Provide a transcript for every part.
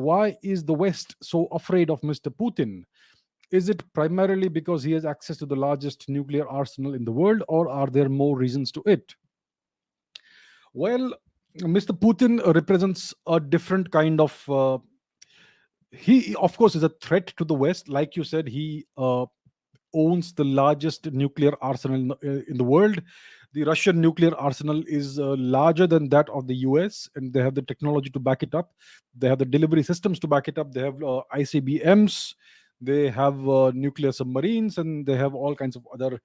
why is the West so afraid of Mr. Putin? Is it primarily because he has access to the largest nuclear arsenal in the world, or are there more reasons to it? Well, Mr. Putin represents a different kind of. He, of course, is a threat to the West. Like you said, he owns the largest nuclear arsenal in the world. The Russian nuclear arsenal is larger than that of the US, and they have the technology to back it up. They have the delivery systems to back it up. They have ICBMs, they have nuclear submarines, and they have all kinds of other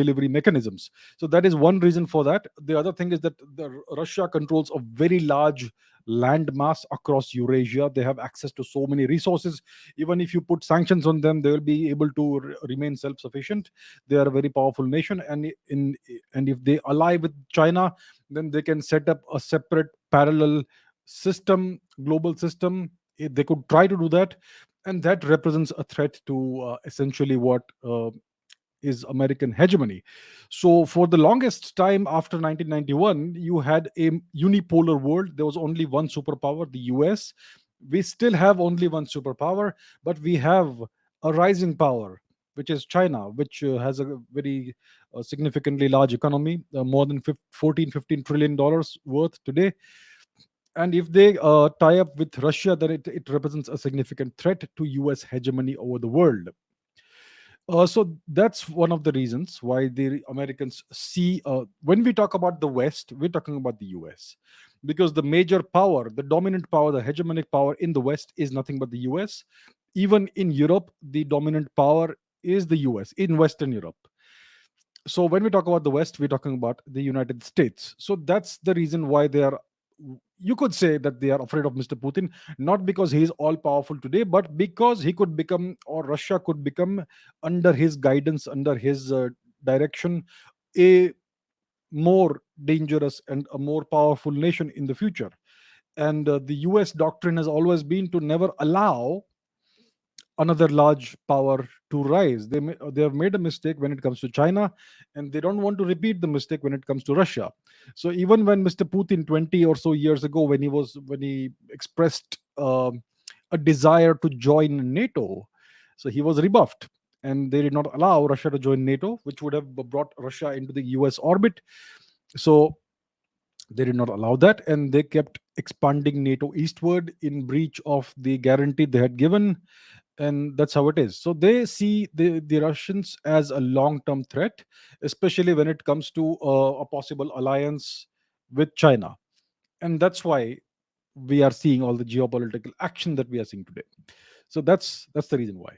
delivery mechanisms. So that is one reason for that. The other thing is that Russia controls a very large land mass across Eurasia. They have access to so many resources. Even if you put sanctions on them, they will be able to remain self-sufficient. They are a very powerful nation, and if they ally with China, then they can set up a separate parallel system, global system. They could try to do that, and that represents a threat to essentially what is American hegemony. So, for the longest time after 1991, you had a unipolar world. There was only one superpower, the US. We still have only one superpower, but we have a rising power, which is China, which has a very significantly large economy, more than 15 trillion dollars worth today. And if they tie up with Russia, then it represents a significant threat to US hegemony over the world. So that's one of the reasons why the Americans see, when we talk about the West, we're talking about the US. Because the major power, the dominant power, the hegemonic power in the West is nothing but the US. Even in Europe, the dominant power is the US, in Western Europe. So when we talk about the West, we're talking about the United States. So that's the reason why they are, you could say that they are afraid of Mr. Putin, not because he is all powerful today, but because he could become, or Russia could become, under his guidance, under his direction, a more dangerous and a more powerful nation in the future. And the US doctrine has always been to never allow another large power to rise. They have made a mistake when it comes to China, and they don't want to repeat the mistake when it comes to Russia. So even when Mr. Putin 20 or so years ago, when he expressed a desire to join NATO, so he was rebuffed, and they did not allow Russia to join NATO, which would have brought Russia into the US orbit. So they did not allow that, and they kept expanding NATO eastward in breach of the guarantee they had given, and that's how it is. So they see the Russians as a long-term threat, especially when it comes to a possible alliance with China, and that's why we are seeing all the geopolitical action that we are seeing today. So that's the reason why.